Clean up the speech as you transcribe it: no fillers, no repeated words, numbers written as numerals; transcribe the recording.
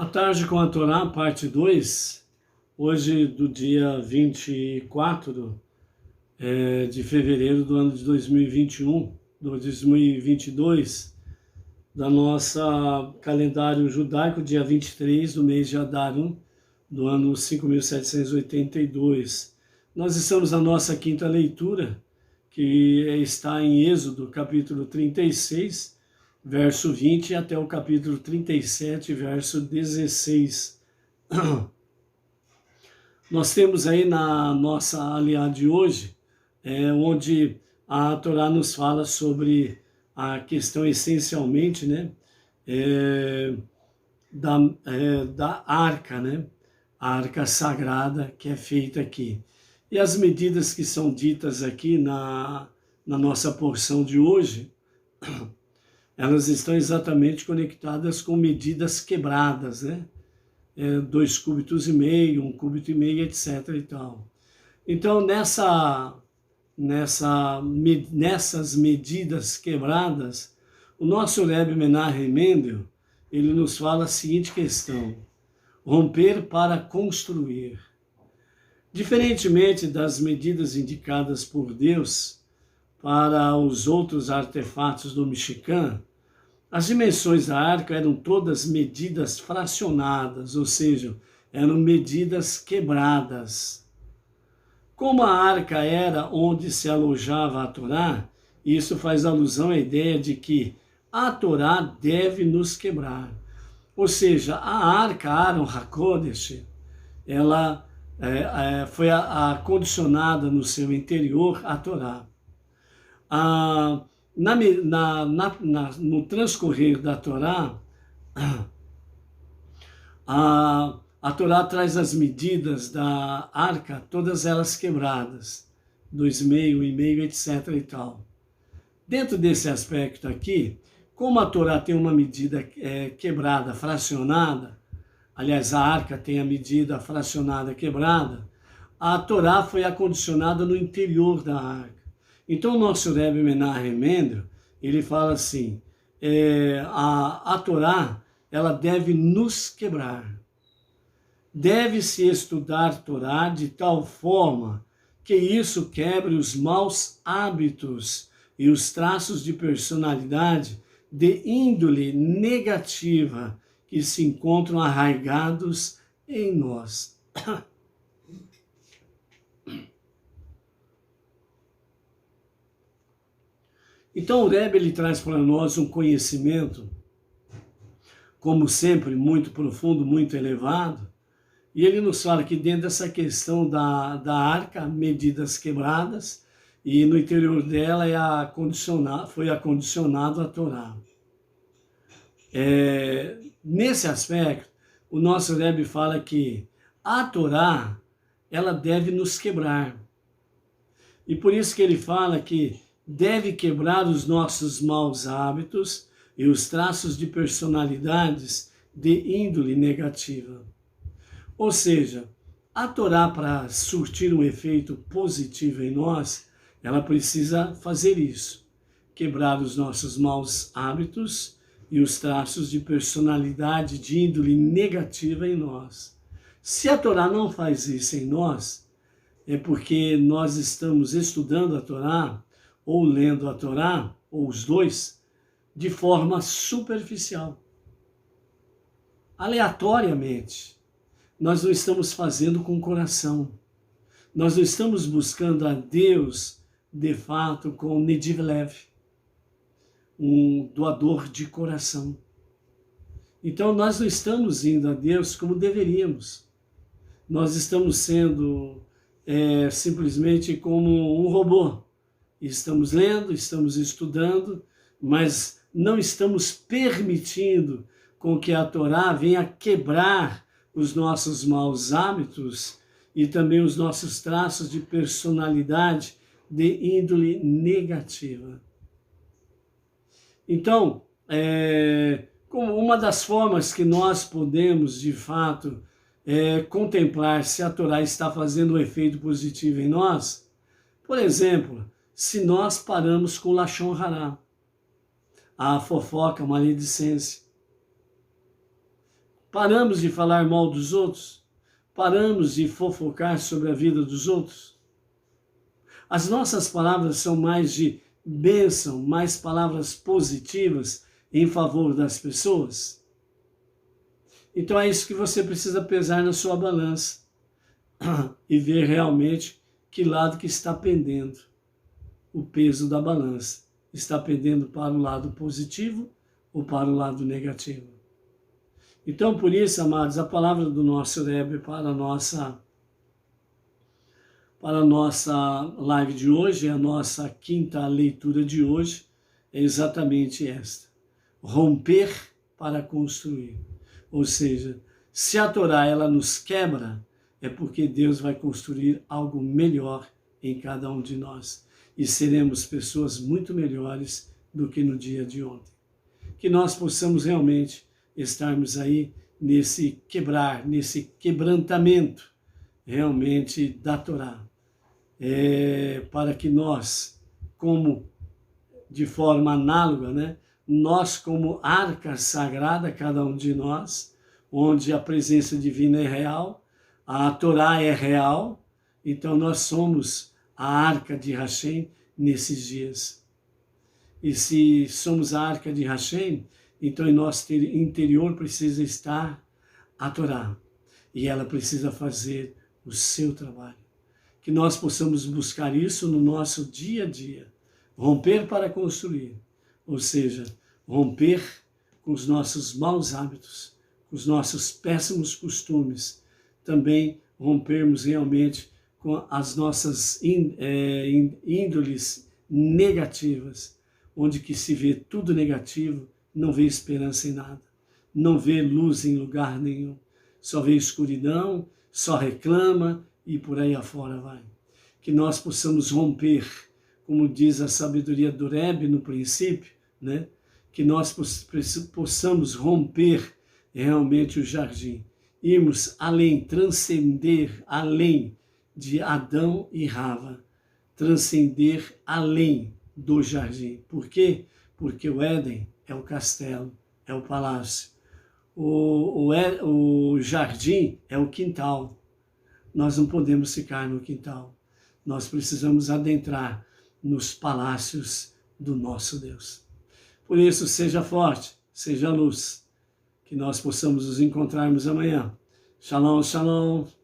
A Tarde com a Torá, parte 2, hoje do dia 24 de fevereiro do ano de 2021, do 2022, da nossa calendário judaico, dia 23 do mês de Adarum, do ano 5782. Nós estamos na nossa quinta leitura, que está em Êxodo, capítulo 36, verso 20, até o capítulo 37, verso 16. Nós temos aí na nossa aliá de hoje, onde a Torá nos fala sobre a questão essencialmente, né, da arca, né, a arca sagrada que é feita aqui. E as medidas que são ditas aqui na nossa porção de hoje, elas estão exatamente conectadas com medidas quebradas, né? 2 cúbitos e meio, 1 cúbito e meio, etc. e tal. Então, nessas medidas quebradas, o nosso Rebbe Menachem Mendel, ele nos fala a seguinte questão: romper para construir. Diferentemente das medidas indicadas por Deus para os outros artefatos do Mishkan, as dimensões da arca eram todas medidas fracionadas, ou seja, eram medidas quebradas. Como a arca era onde se alojava a Torá, isso faz alusão à ideia de que a Torá deve nos quebrar. Ou seja, a arca, Aron HaKodesh, ela foi acondicionada no seu interior a Torá. No transcorrer da Torá, a Torá traz as medidas da arca, todas elas quebradas, 2,5, 1,5, etc. e tal. Dentro desse aspecto aqui, como a Torá tem uma medida quebrada, fracionada, aliás, a arca tem a medida fracionada quebrada, a Torá foi acondicionada no interior da arca. Então, o nosso Rebbe Menachem Mendel, ele fala assim, a Torá, ela deve nos quebrar. Deve-se estudar a Torá de tal forma que isso quebre os maus hábitos e os traços de personalidade de índole negativa que se encontram arraigados em nós. Então o Rebbe, ele traz para nós um conhecimento, como sempre, muito profundo, muito elevado, e ele nos fala que dentro dessa questão da arca, medidas quebradas, e no interior dela foi acondicionado a Torá. Nesse aspecto, o nosso Rebbe fala que a Torá, ela deve nos quebrar. E por isso que ele fala que deve quebrar os nossos maus hábitos e os traços de personalidades de índole negativa. Ou seja, a Torá, para surtir um efeito positivo em nós, ela precisa fazer isso, quebrar os nossos maus hábitos e os traços de personalidade de índole negativa em nós. Se a Torá não faz isso em nós, é porque nós estamos estudando a Torá, ou lendo a Torá, ou os dois, de forma superficial, aleatoriamente. Nós não estamos fazendo com o coração. Nós não estamos buscando a Deus, de fato, com Nediv Lev, um doador de coração. Então, nós não estamos indo a Deus como deveríamos. Nós estamos sendo simplesmente como um robô. Estamos lendo, estamos estudando, mas não estamos permitindo com que a Torá venha quebrar os nossos maus hábitos e também os nossos traços de personalidade de índole negativa. Então, como uma das formas que nós podemos, de fato, contemplar se a Torá está fazendo um efeito positivo em nós, por exemplo, se nós paramos com o Lashon Hará, a fofoca, a maledicência. Paramos de falar mal dos outros? Paramos de fofocar sobre a vida dos outros? As nossas palavras são mais de bênção, mais palavras positivas em favor das pessoas? Então é isso que você precisa pesar na sua balança e ver realmente que lado que está pendendo o peso da balança. Está pendendo para o lado positivo ou para o lado negativo? Então, por isso, amados, a palavra do nosso Rebbe para a nossa live de hoje, a nossa quinta leitura de hoje, é exatamente esta: romper para construir. Ou seja, se a Torá ela nos quebra, é porque Deus vai construir algo melhor em cada um de nós. E seremos pessoas muito melhores do que no dia de ontem. Que nós possamos realmente estarmos aí nesse quebrar, nesse quebrantamento realmente da Torá. Para que nós, como de forma análoga, né? Nós como arca sagrada, cada um de nós, onde a presença divina é real, a Torá é real, então nós somos a arca de Hashem nesses dias. E se somos a arca de Hashem, então em nosso interior precisa estar a Torá, e ela precisa fazer o seu trabalho. Que nós possamos buscar isso no nosso dia a dia, romper para construir, ou seja, romper com os nossos maus hábitos, com os nossos péssimos costumes, também rompermos realmente com as nossas índoles negativas, onde que se vê tudo negativo, não vê esperança em nada, não vê luz em lugar nenhum, só vê escuridão, só reclama e por aí afora vai. Que nós possamos romper, como diz a sabedoria do Rebbe no princípio, né? Que nós possamos romper realmente o jardim, irmos além, transcender além de Adão e Rava, transcender além do jardim. Por quê? Porque o Éden é o castelo, é o palácio. O jardim é o quintal. Nós não podemos ficar no quintal. Nós precisamos adentrar nos palácios do nosso Deus. Por isso, seja forte, seja luz, que nós possamos nos encontrarmos amanhã. Shalom, shalom.